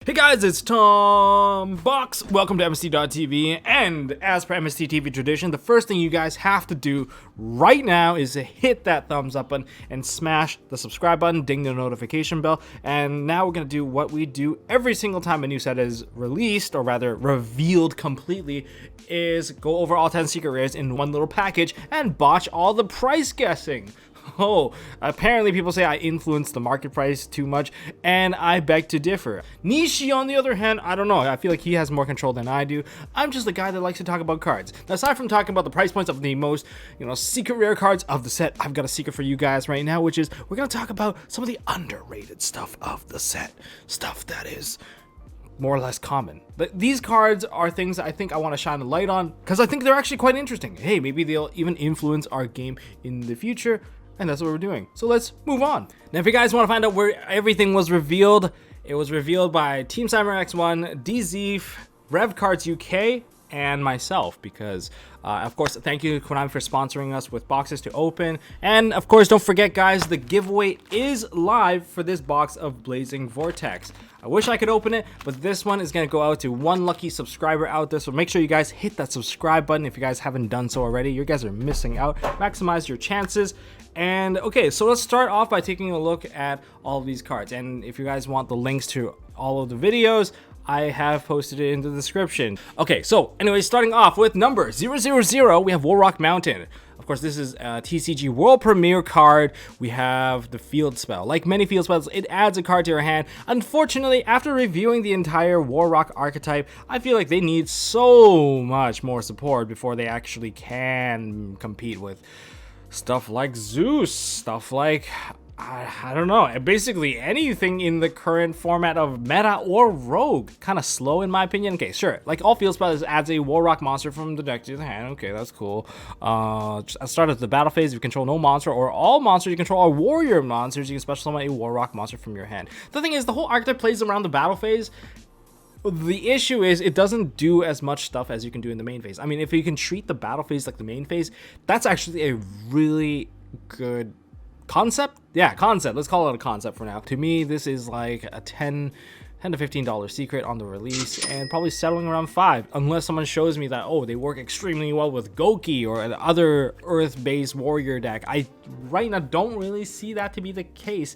Hey guys, it's Tombox. Welcome to MST.TV, and as per MST.TV tradition, the first thing you guys have to do right now is to hit that thumbs up button and smash the subscribe button, ding the notification bell, and now we're going to do what we do every single time a new set is released, or rather revealed completely, is go over all 10 secret rares in one little package and botch all the price guessing. Oh, apparently people say I influence the market price too much, and I beg to differ. Nishi, on the other hand, I don't know. I feel like he has more control than I do. I'm just the guy that likes to talk about cards. Now, aside from talking about the price points of the most, secret rare cards of the set, I've got a secret for you guys right now, which is we're going to talk about some of the underrated stuff of the set. Stuff that is more or less common. But these cards are things that I think I want to shine a light on because I think they're actually quite interesting. Hey, maybe they'll even influence our game in the future. And that's what we're doing. So let's move on. Now, if you guys want to find out where everything was revealed, it was revealed by Team Samurai X1, DZ, Rev Cards UK, and myself. Because, of course, thank you, Konami, for sponsoring us with boxes to open. And, of course, don't forget, guys, the giveaway is live for this box of Blazing Vortex. I wish I could open it, but this one is going to go out to one lucky subscriber out there. So make sure you guys hit that subscribe button if you guys haven't done so already. You guys are missing out. Maximize your chances. And okay, so let's start off by taking a look at all of these cards. And if you guys want the links to all of the videos, I have posted it in the description. Okay, so anyway, starting off with number 000, we have Warrock Mountain. Of course, this is a TCG World Premiere card. We have the Field Spell. Like many Field Spells, it adds a card to your hand. Unfortunately, after reviewing the entire Warrock archetype, I feel like they need so much more support before they actually can compete with stuff like Zeus, stuff like, I don't know, basically anything in the current format of meta or rogue. Kind of slow in my opinion. Okay, sure, like all field spells, adds a Warrock monster from the deck to the hand. Okay, that's cool. At the start of the battle phase, if you control no monster or all monsters you control are warrior monsters, you can special summon a Warrock monster from your hand. The thing is, the whole archetype plays around the battle phase. The issue is it doesn't do as much stuff as you can do in the main phase. I mean, if you can treat the battle phase like the main phase, that's actually a really good concept. Yeah, concept. Let's call it a concept for now. To me, this is like a $10 to $15 secret on the release, and probably settling around $5, unless someone shows me that, oh, they work extremely well with Goki or other Earth-based warrior deck. I right now don't really see that to be the case.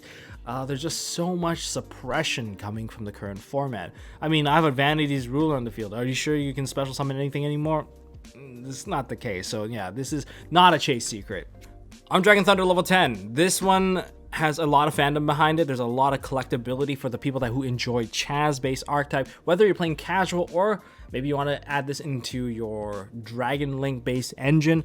There's just so much suppression coming from the current format. I mean, I have a Vanity's Ruler on the field. Are you sure you can special summon anything anymore? This is not the case. So yeah, this is not a chase secret. Dragon Thunder level 10. This one has a lot of fandom behind it. There's a lot of collectability for the people who enjoy Chaz-based archetype. Whether you're playing casual or maybe you want to add this into your Dragon Link-based engine,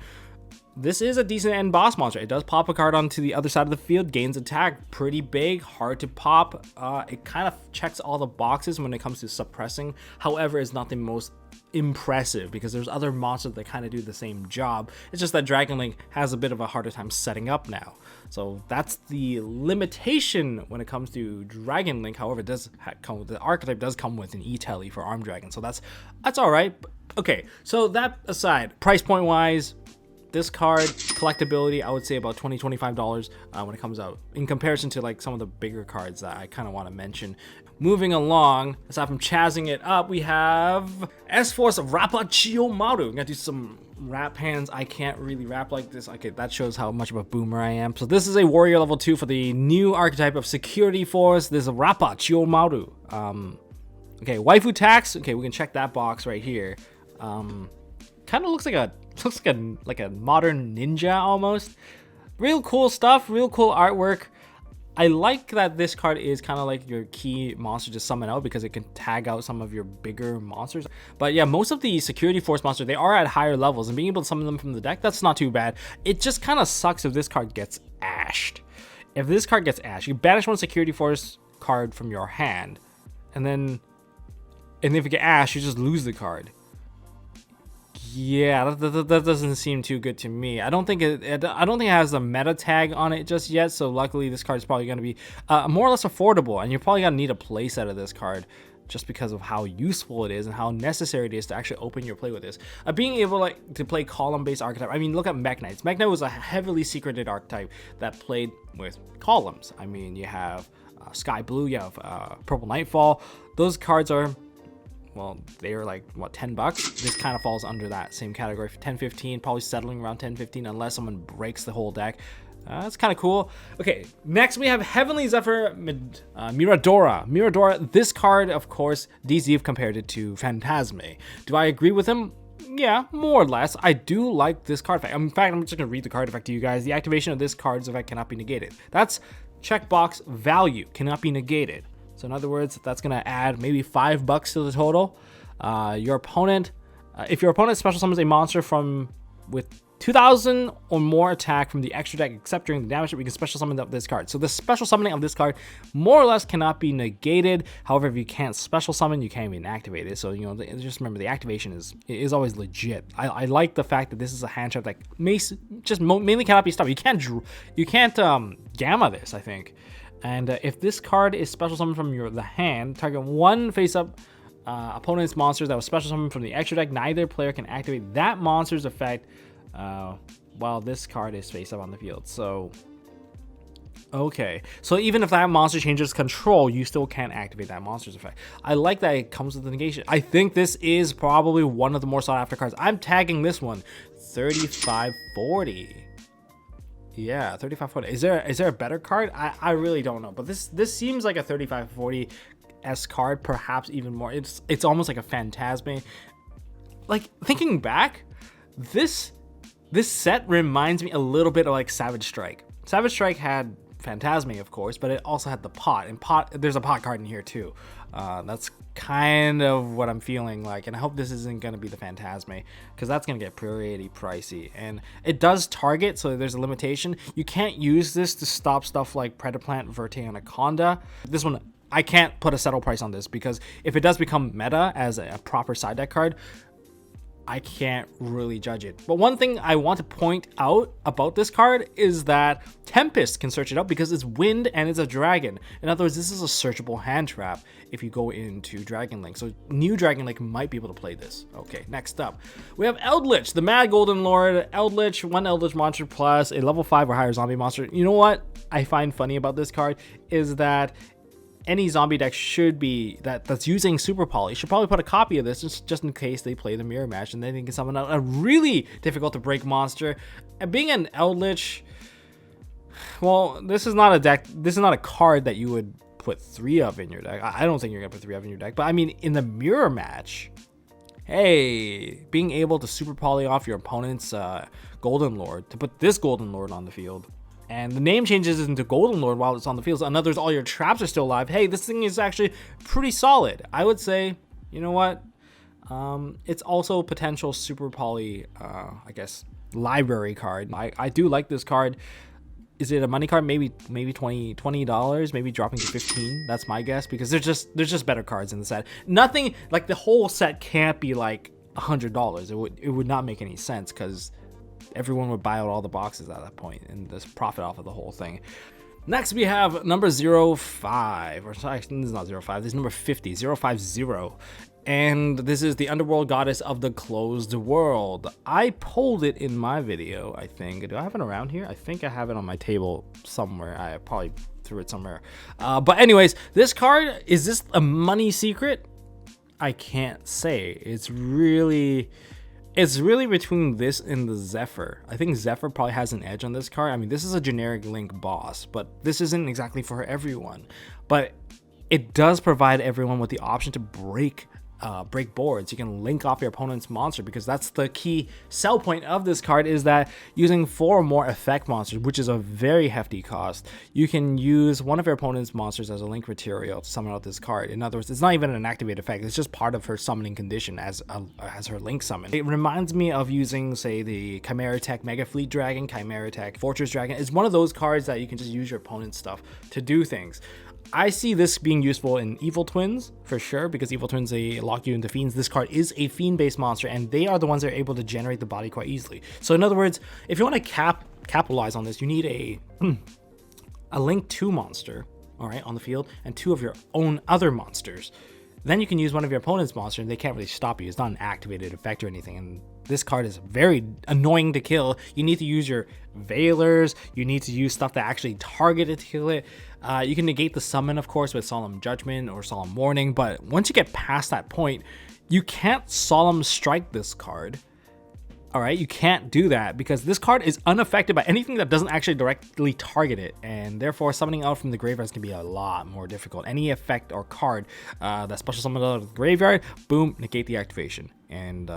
this is a decent end boss monster. It does pop a card onto the other side of the field, gains attack, pretty big, hard to pop. It kind of checks all the boxes when it comes to suppressing. However, it's not the most impressive because there's other monsters that kind of do the same job. It's just that Dragon Link has a bit of a harder time setting up now. So that's the limitation when it comes to Dragon Link. However, it does come with, the archetype does come with an E-Tele for Armed Dragon. So that's all right. Okay, so that aside, price point wise, this card, collectability, I would say about $20 to $25 when it comes out, in comparison to like some of the bigger cards that I kind of want to mention. Moving along, aside from chazzing it up, we have S-Force Rapachiyomaru. I'm gonna do some rap hands. I can't really rap like this. Okay, that shows how much of a boomer I am. So this is a warrior level 2 for the new archetype of Security Force. This is Rapachiyomaru. Okay, waifu tax. Okay, we can check that box right here. Kind of looks like a modern ninja almost. Real cool stuff, real cool artwork. I like that this card is kind of like your key monster to summon out because it can tag out some of your bigger monsters. But yeah, most of the Security Force monsters, they are at higher levels, and being able to summon them from the deck, that's not too bad. It just kind of sucks if this card gets ashed. If this card gets ashed, you banish one Security Force card from your hand, and if you get ashed, you just lose the card. Yeah, that doesn't seem too good to me. I don't think it has a meta tag on it just yet. So luckily, this card is probably going to be more or less affordable, and you're probably going to need a playset of this card just because of how useful it is and how necessary it is to actually open your play with this. Being able to play column-based archetype. I mean, look at Mech Knights. Mech Knight was a heavily secreted archetype that played with columns. I mean, you have Sky Blue, you have Purple Nightfall. Those cards are, well, they're like, what, $10? This kind of falls under that same category, 10, 15, probably settling around 10, 15, unless someone breaks the whole deck. That's kind of cool. Okay, next we have Heavenly Zephyr Miradora. Miradora, this card, of course, DZ have compared it to Phantasme. Do I agree with him? Yeah, more or less. I do like this card effect. In fact, I'm just going to read the card effect to you guys. The activation of this card's effect cannot be negated. That's checkbox value, cannot be negated. So in other words, that's going to add maybe $5 to the total. Your opponent, if your opponent special summons a monster with 2,000 or more attack from the extra deck, except during the damage, we can special summon this card. So the special summoning of this card more or less cannot be negated. However, if you can't special summon, you can't even activate it. So, you know, just remember the activation is always legit. I like the fact that this is a hand trap that mainly cannot be stopped. You can't gamma this, I think. And if this card is special summoned from the hand, target one face-up opponent's monsters that was special summoned from the extra deck, neither player can activate that monster's effect while this card is face up on the field. So, okay. So even if that monster changes control, you still can't activate that monster's effect. I like that it comes with the negation. I think this is probably one of the more sought after cards. I'm tagging this one 3540. Yeah, 3540. Is there a better card? I really don't know. But this seems like a 3540 S card, perhaps even more. It's almost like a Phantasme. Like, thinking back, this set reminds me a little bit of like Savage Strike. Savage Strike had Phantasme, of course, but it also had the pot. And there's a pot card in here too. That's kind of what I'm feeling like, and I hope this isn't going to be the Phantasme, because that's going to get pretty pricey. And it does target, so there's a limitation. You can't use this to stop stuff like Predaplant, Verte, Anaconda. This one, I can't put a settle price on this, because if it does become meta as a proper side deck card, I can't really judge it. But one thing I want to point out about this card is that Tempest can search it up because it's wind and it's a dragon. In other words, this is a searchable hand trap if you go into Dragon Link. So new Dragon Link might be able to play this. Okay, next up, we have Elglich, the Mad Golden Lord. Eldlich, one Eldlich monster plus a level 5 or higher zombie monster. You know what I find funny about this card is that any zombie deck should be that's using Super Poly should probably put a copy of this just in case they play the mirror match, and then they can summon out a really difficult to break monster. And being an Eldlich, well, this is not a card that you would put 3 of in your deck. I don't think you're gonna put 3 of in your deck, but I mean, in the mirror match, hey, being able to Super Poly off your opponent's Golden Lord to put this Golden Lord on the field, and the name changes into Golden Lord while it's on the field. So in other words, all your traps are still alive. Hey, this thing is actually pretty solid. I would say, you know what? It's also a potential Super Poly, I guess, library card. I do like this card. Is it a money card? Maybe $20, maybe dropping to 15. That's my guess, because there's just better cards in the set. Nothing like the whole set can't be like $100. It would not make any sense, because everyone would buy out all the boxes at that point and just profit off of the whole thing. Next, we have number 05, or sorry, this is not 05, this is number 50, 050. And this is the Underworld Goddess of the Closed World. I pulled it in my video, I think. Do I have it around here? I think I have it on my table somewhere. I probably threw it somewhere. But anyways, this card, is this a money secret? I can't say. It's really between this and the Zephyr. I think Zephyr probably has an edge on this card. I mean, this is a generic Link boss, but this isn't exactly for everyone. But it does provide everyone with the option to break boards. You can link off your opponent's monster, because that's the key sell point of this card, is that using 4 or more effect monsters, which is a very hefty cost, you can use one of your opponent's monsters as a link material to summon out this card. In other words, it's not even an activated effect, it's just part of her summoning condition as her link summon. It reminds me of using, say, the Chimera Tech Mega Fleet Dragon, Chimera Tech Fortress Dragon. It's one of those cards that you can just use your opponent's stuff to do things. I see this being useful in Evil Twins for sure, because Evil Twins, they lock you into fiends. This card is a fiend-based monster, and they are the ones that are able to generate the body quite easily. So in other words, if you want to capitalize on this, you need a Link 2 monster, all right, on the field, and 2 of your own other monsters. Then you can use one of your opponent's monsters, and they can't really stop you. It's not an activated effect or anything, and this card is very annoying to kill. You need to use your Veilers, you need to use stuff that actually target it to kill it. You can negate the summon, of course, with Solemn Judgment or Solemn Warning, but once you get past that point, you can't Solemn Strike this card. All right, you can't do that because this card is unaffected by anything that doesn't actually directly target it, and therefore summoning out from the graveyards can be a lot more difficult. Any effect or card that special summons out of the graveyard, boom, negate the activation. And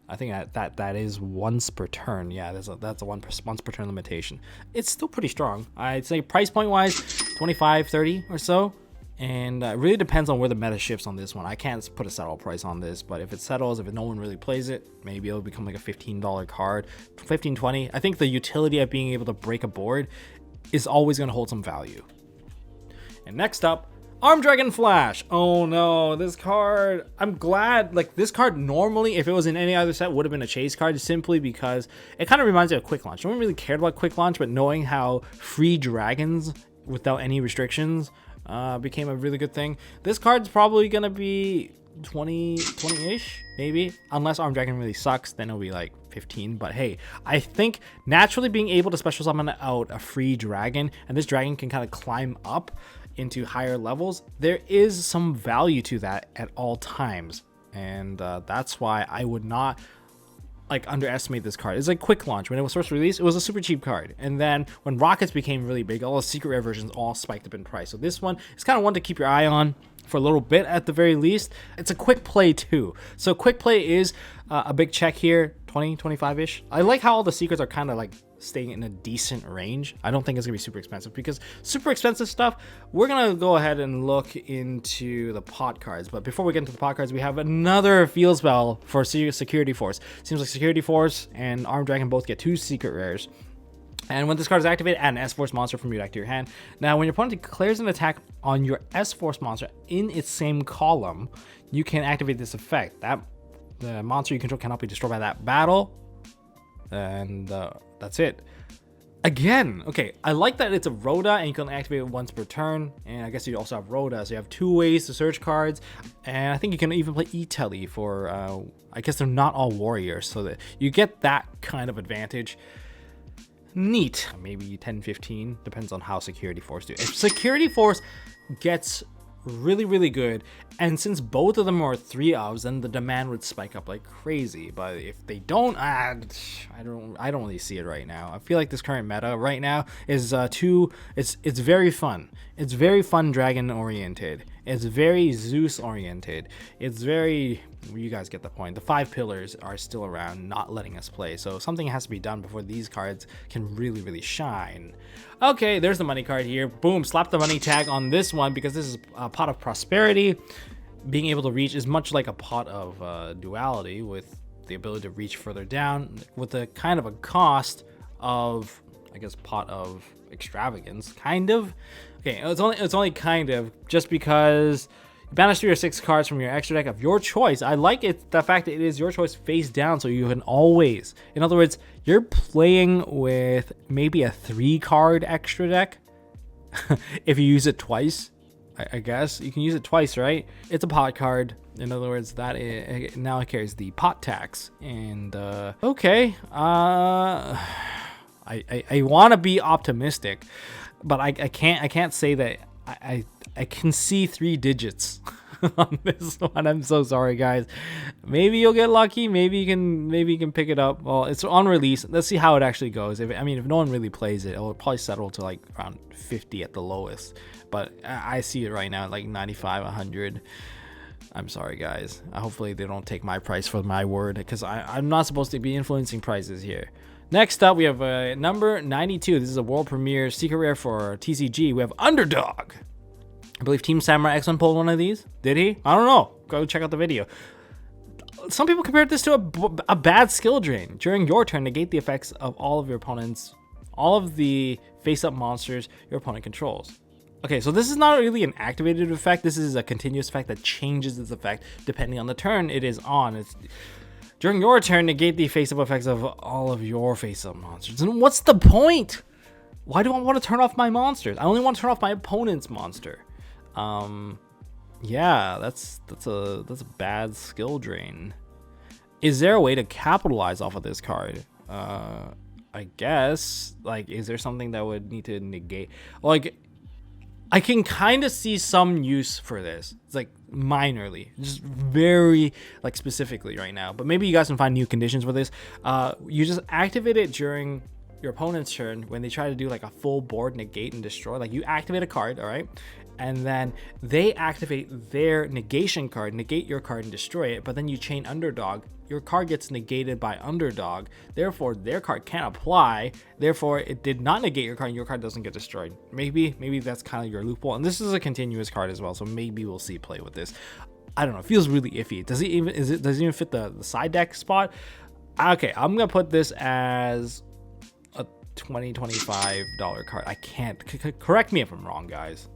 I think that is once per turn. Yeah, that's a once per turn limitation. It's still pretty strong. I'd say price point wise, 25, 30 or so. And it really depends on where the meta shifts on this one. I can't put a settle price on this, but if it settles, if no one really plays it, maybe it'll become like a $15 card, 15, 20. I think the utility of being able to break a board is always going to hold some value. And next up, Armed Dragon Flash. Oh no, this card, I'm glad, like this card normally, if it was in any other set, would have been a chase card simply because it kind of reminds me of Quick Launch. No one really cared about Quick Launch, but knowing how free dragons without any restrictions became a really good thing. This card's probably gonna be 20-ish, maybe, unless Armed Dragon really sucks, then it'll be like 15. But hey, I think naturally being able to special summon out a free dragon, and this dragon can kind of climb up into higher levels, there is some value to that at all times, and that's why I would not like underestimate this card. It's like Quick Launch. When it was first released, it was a super cheap card, and then when Rockets became really big, all the secret rare versions all spiked up in price. So this one is kind of one to keep your eye on for a little bit at the very least. It's a quick play too, so quick play is a big check here, 20, 25-ish. I like how all the secrets are kind of like staying in a decent range. I don't think it's gonna be super expensive, because super expensive stuff, we're gonna go ahead and look into the pot cards. But before we get into the pot cards, we have another field spell for Security Force. Seems like Security Force and Armed Dragon both get 2 secret rares. And when this card is activated, add an S-Force monster from your deck to your hand. Now, when your opponent declares an attack on your S-Force monster in its same column, you can activate this effect. The monster you control cannot be destroyed by that battle. And that's it. Again, okay, I like that it's a Rhoda and you can activate it once per turn. And I guess you also have Rhoda, so you have 2 ways to search cards. And I think you can even play E-Telly for, I guess they're not all warriors, so that you get that kind of advantage. Neat. Maybe 10, 15, depends on how Security Force do. If Security Force gets really, really good, and since both of them are 3-ofs, then the demand would spike up like crazy. But if they don't, I don't really see it right now. I feel like this current meta right now is it's very fun. It's very fun dragon oriented. It's very Zeus oriented. It's very, you guys get the point. The 5 pillars are still around, not letting us play. So something has to be done before these cards can really, really shine. Okay, there's the money card here. Boom, slap the money tag on this one, because this is a pot of prosperity. Being able to reach is much like a pot of duality, with the ability to reach further down, with a kind of a cost of, I guess, pot of extravagance, kind of. Okay, it's only kind of, just because you banish 3 or 6 cards from your extra deck of your choice. I like it, the fact that it is your choice face down, so you can always, in other words, you're playing with maybe a 3-card extra deck. If you use it twice, I guess you can use it twice, right? It's a pot card. In other words, that now it carries the pot tax. And okay, I want to be optimistic, but I can't say that I can see 3 digits on this one. I'm so sorry, guys. Maybe you'll get lucky. Maybe you can pick it up. Well, it's on release. Let's see how it actually goes. If no one really plays it, it'll probably settle to like around 50 at the lowest. But I see it right now at like 95, 100. I'm sorry, guys. Hopefully they don't take my price for my word, because I'm not supposed to be influencing prices here. Next up, we have number 92. This is a world premiere secret rare for TCG. We have Underdog. I believe Team Samurai X1 pulled one of these. Did he? I don't know. Go check out the video. Some people compared this to a bad skill drain. During your turn, negate the effects of all of your opponents, all of the face-up monsters your opponent controls. Okay, so this is not really an activated effect. This is a continuous effect that changes its effect depending on the turn it is on. During your turn, negate the face-up effects of all of your face-up monsters. And what's the point? Why do I want to turn off my monsters? I only want to turn off my opponent's monster. Yeah, that's a bad skill drain. is there a way to capitalize off of this card? I guess, like, is there something that would need to negate? Like, I can kind of see some use for this. It's like minorly, just very like specifically right now. But maybe you guys can find new conditions for this. You just activate it during your opponent's turn when they try to do like a full board negate and destroy. Like, you activate a card, all right, and then they activate their negation card, negate your card and destroy it. But then you chain underdog. Your card gets negated by underdog, therefore their card can't apply, therefore it did not negate your card and your card doesn't get destroyed. Maybe that's kind of your loophole, and this is a continuous card as well, so maybe we'll see play with this. I don't know, it feels really iffy. Does it even fit the side deck spot? Okay, I'm gonna put this as a $25 card. I can't correct me if I'm wrong, guys.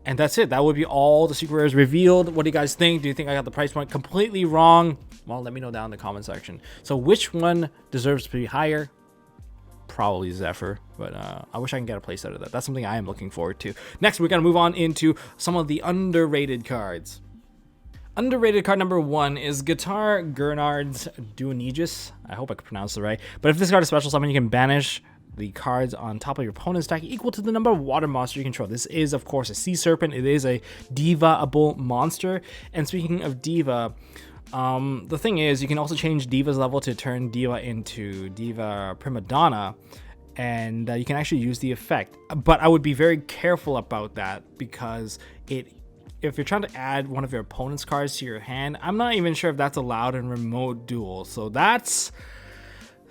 And that's it. That would be all the secret rares revealed. What do you guys think? Do you think I got the price point completely wrong? Well, let me know down in the comment section. So which one deserves to be higher? Probably Zephyr, but I wish I can get a place out of that. That's something I am looking forward to. Next, we're going to move on into some of the underrated cards. Underrated card number 1 is Gernards Dominus. I hope I could pronounce it right. But if this card is special summon, you can banish the cards on top of your opponent's deck equal to the number of water monster you control. This is, of course, a sea serpent. It is a diva-able monster. And speaking of diva, the thing is, you can also change diva's level to turn diva into diva prima donna, and you can actually use the effect. But I would be very careful about that, because if you're trying to add one of your opponent's cards to your hand, I'm not even sure if that's allowed in remote duel. So that's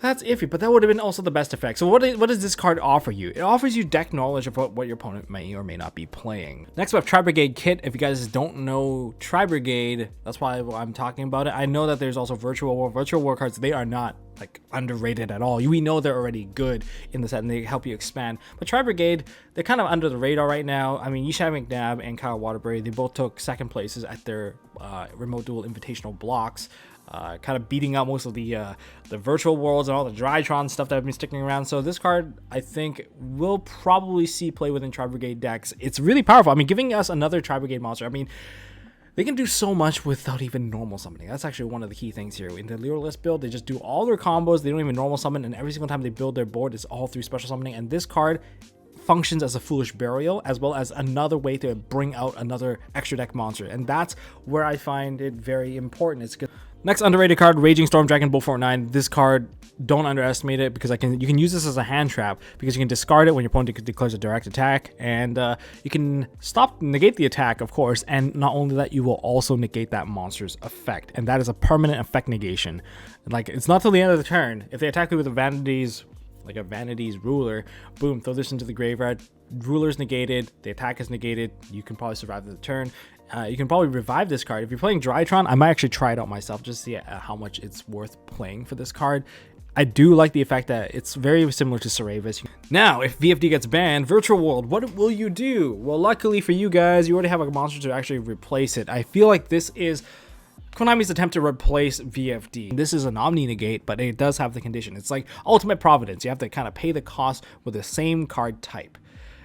iffy, but that would have been also the best effect. So what does this card offer you? It offers you deck knowledge of what your opponent may or may not be playing. Next we have TriBrigade Kit. If you guys don't know TriBrigade, that's why I'm talking about it. I know that there's also Virtual War cards. They are not like underrated at all. We know they're already good in the set and they help you expand. But TriBrigade, they're kind of under the radar right now. I mean, Yishai McNabb and Kyle Waterbury, they both took second places at their remote duel invitational blocks. Kind of beating out most of the virtual worlds and all the Drytron stuff that have been sticking around. So this card, I think, will probably see play within TriBrigade decks. It's really powerful. I mean, giving us another TriBrigade monster. I mean, they can do so much without even normal summoning. That's actually one of the key things here. In the Lureless build, they just do all their combos. They don't even normal summon, and every single time they build their board, it's all through special summoning. And this card functions as a foolish burial, as well as another way to bring out another extra deck monster. And that's where I find it very important. It's good. Next underrated card, Raging Storm Dragon Bull 49. This card, don't underestimate it, because you can use this as a hand trap, because you can discard it when your opponent declares a direct attack, and you can negate the attack, of course, and not only that, you will also negate that monster's effect, and that is a permanent effect negation. Like, it's not till the end of the turn. If they attack you with a Vanity's Ruler, boom, throw this into the graveyard. Ruler's negated, the attack is negated, you can probably survive the turn. You can probably revive this card. If you're playing Drytron, I might actually try it out myself just to see how much it's worth playing for this card. I do like the effect that it's very similar to Saravis. Now, if VFD gets banned, Virtual World, what will you do? Well, luckily for you guys, you already have a monster to actually replace it. I feel like this is Konami's attempt to replace VFD. This is an Omni Negate, but it does have the condition. It's like Ultimate Providence. You have to kind of pay the cost with the same card type.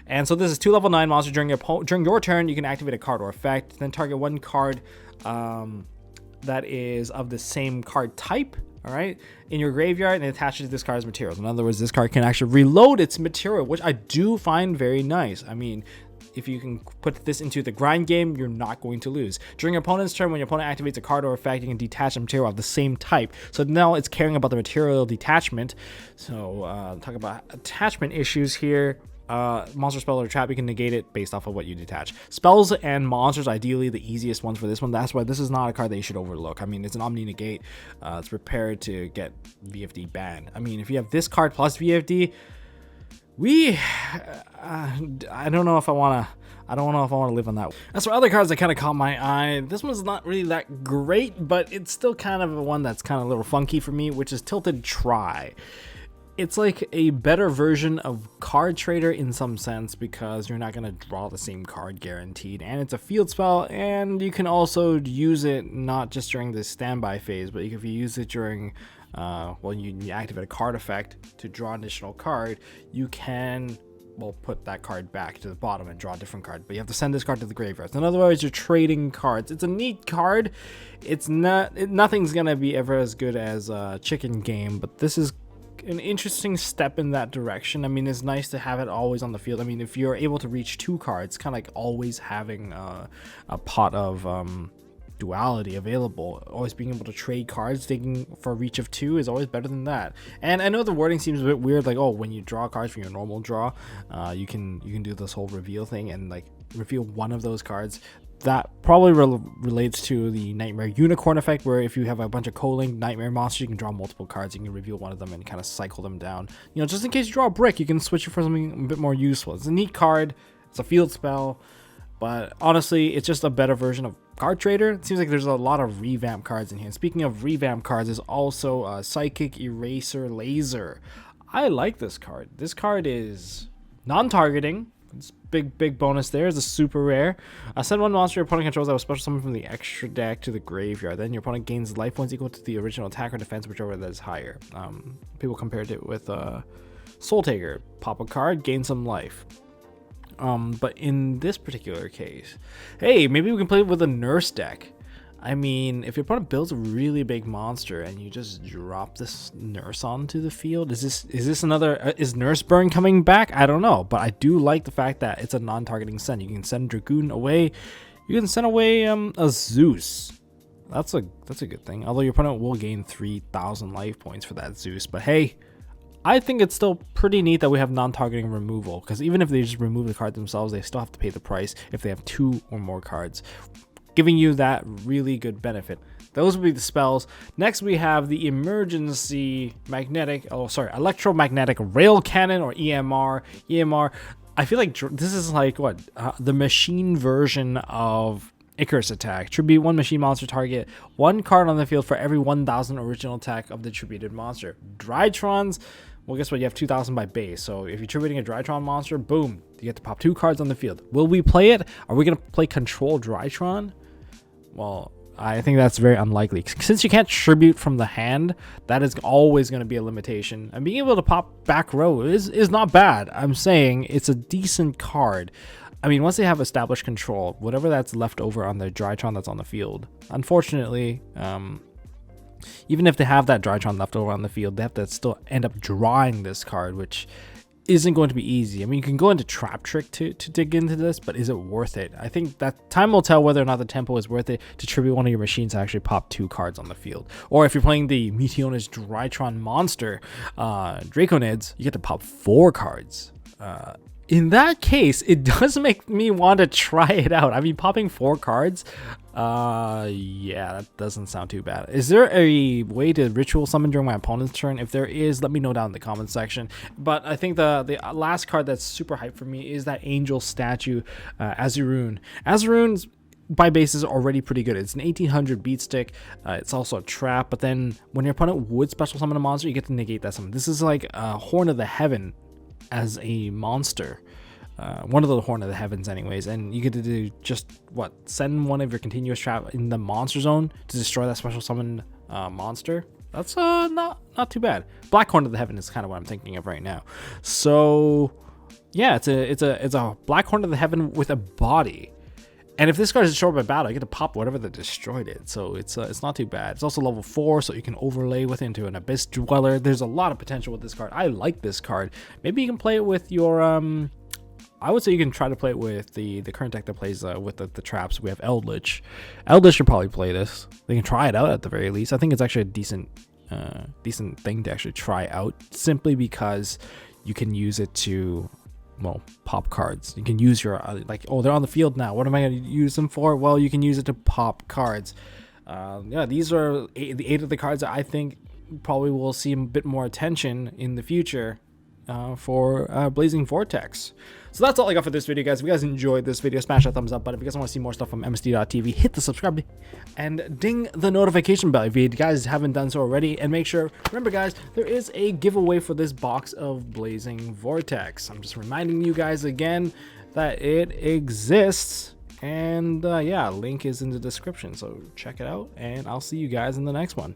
And so this is 2 level 9 monsters. During your turn, you can activate a card or effect, then target one card that is of the same card type, all right, in your graveyard, and attach it to this card's materials. In other words, this card can actually reload its material, which I do find very nice. I mean, if you can put this into the grind game, you're not going to lose. During your opponent's turn, when your opponent activates a card or effect, you can detach a material of the same type. So now it's caring about the material detachment. So talk about attachment issues here. Monster, spell, or trap, you can negate it based off of what you detach. Spells and monsters, ideally the easiest ones for this one. That's why this is not a card that you should overlook. I mean, it's an Omni Negate. It's prepared to get VFD banned. I mean, if you have this card plus VFD, I don't know if I want to live on that. As for other cards that kind of caught my eye, this one's not really that great, but it's still kind of one that's kind of a little funky for me, which is Tilted Try. It's like a better version of Card Trader in some sense, because you're not going to draw the same card guaranteed, and it's a field spell, and you can also use it not just during the standby phase, but if you use it during you activate a card effect to draw an additional card, you can will put that card back to the bottom and draw a different card, but you have to send this card to the graveyard. So in other words, you're trading cards. It's a neat card. It's nothing's gonna be ever as good as Chicken Game, but this is an interesting step in that direction. I mean, it's nice to have it always on the field. I mean, if you're able to reach 2 cards, kind of like always having a pot of duality available, always being able to trade cards, taking for a reach of 2 is always better than that. And I know the wording seems a bit weird, like, oh, when you draw cards from your normal draw, you can do this whole reveal thing and like reveal one of those cards. That probably relates to the Nightmare Unicorn effect, where if you have a bunch of co-linked Nightmare monsters, you can draw multiple cards. You can reveal one of them and kind of cycle them down. You know, just in case you draw a brick, you can switch it for something a bit more useful. It's a neat card. It's a field spell. But honestly, it's just a better version of Card Trader. It seems like there's a lot of revamp cards in here. And speaking of revamp cards, there's also Psychic Eraser Laser. I like this card. This card is non-targeting. It's big bonus there. It's a super rare. Send one monster your opponent controls that was special summon from the extra deck to the graveyard. Then your opponent gains life points equal to the original attack or defense, whichever that is higher. People compared it with Soul Taker. Pop a card, gain some life. But in this particular case, hey, maybe we can play it with a nurse deck. I mean, if your opponent builds a really big monster and you just drop this nurse onto the field, is this another is Nurse Burn coming back? I don't know, but I do like the fact that it's a non-targeting send. You can send Dragoon away. You can send away a Zeus. That's a good thing. Although your opponent will gain 3,000 life points for that Zeus, but hey, I think it's still pretty neat that we have non-targeting removal, because even if they just remove the card themselves, they still have to pay the price if they have 2 or more cards, giving you that really good benefit. Those would be the spells. Next, we have the electromagnetic rail cannon, or EMR. EMR. I feel like this is like the machine version of Icarus attack. Tribute 1 machine monster, target 1 card on the field for every 1,000 original attack of the tributed monster. Drytrons. Well, guess what? You have 2,000 by base. So if you're tributing a Drytron monster, boom, you get to pop 2 cards on the field. Will we play it? Are we going to play Control Drytron? Well, I think that's very unlikely. Since you can't tribute from the hand, that is always going to be a limitation. And being able to pop back row is not bad. I'm saying it's a decent card. I mean, once they have established control, whatever that's left over on the Drytron that's on the field, unfortunately, even if they have that Drytron left over on the field, they have to still end up drawing this card, which isn't going to be easy. I mean, you can go into Trap Trick to dig into this, but is it worth it? I think that time will tell whether or not the tempo is worth it to tribute one of your machines to actually pop 2 cards on the field. Or if you're playing the Meteonis Drytron monster, Draconids, you get to pop 4 cards. In that case, it does make me want to try it out. I mean, popping 4 cards, yeah, that doesn't sound too bad. Is there a way to ritual summon during my opponent's turn? If there is, let me know down in the comments section. But I think the last card that's super hype for me is that Angel Statue, Azurune. Azurune's by base is already pretty good. It's an 1800 beat stick. It's also a trap, but then when your opponent would special summon a monster, you get to negate that summon. This is like a Horn of the Heaven as a monster, one of the Horn of the Heavens anyways, and you get to do just send one of your continuous trap in the monster zone to destroy that special summon monster. That's not too bad. Black Horn of the Heaven is kind of what I'm thinking of right now. So yeah, it's a Black Horn of the Heaven with a body. And if this card is destroyed by battle, you get to pop whatever that destroyed it. So it's not too bad. It's also level 4, so you can overlay with it into an Abyss Dweller. There's a lot of potential with this card. I like this card. Maybe you can play it with your I would say you can try to play it with the current deck that plays with the traps. We have Eldlich. Eldlich should probably play this. They can try it out at the very least. I think it's actually a decent thing to actually try out, simply because you can use it to, well, pop cards. You can use your oh, they're on the field now, what am I going to use them for? Well, you can use it to pop cards. Yeah, these are the 8 of the cards that I think probably will see a bit more attention in the future for Blazing Vortex. So that's all I got for this video, guys. If you guys enjoyed this video, smash that thumbs up button. If you guys want to see more stuff from MST.TV, hit the subscribe and ding the notification bell if you guys haven't done so already. And make sure, remember guys, there is a giveaway for this box of Blazing Vortex. I'm just reminding you guys again that it exists. And yeah, link is in the description, so check it out, and I'll see you guys in the next one.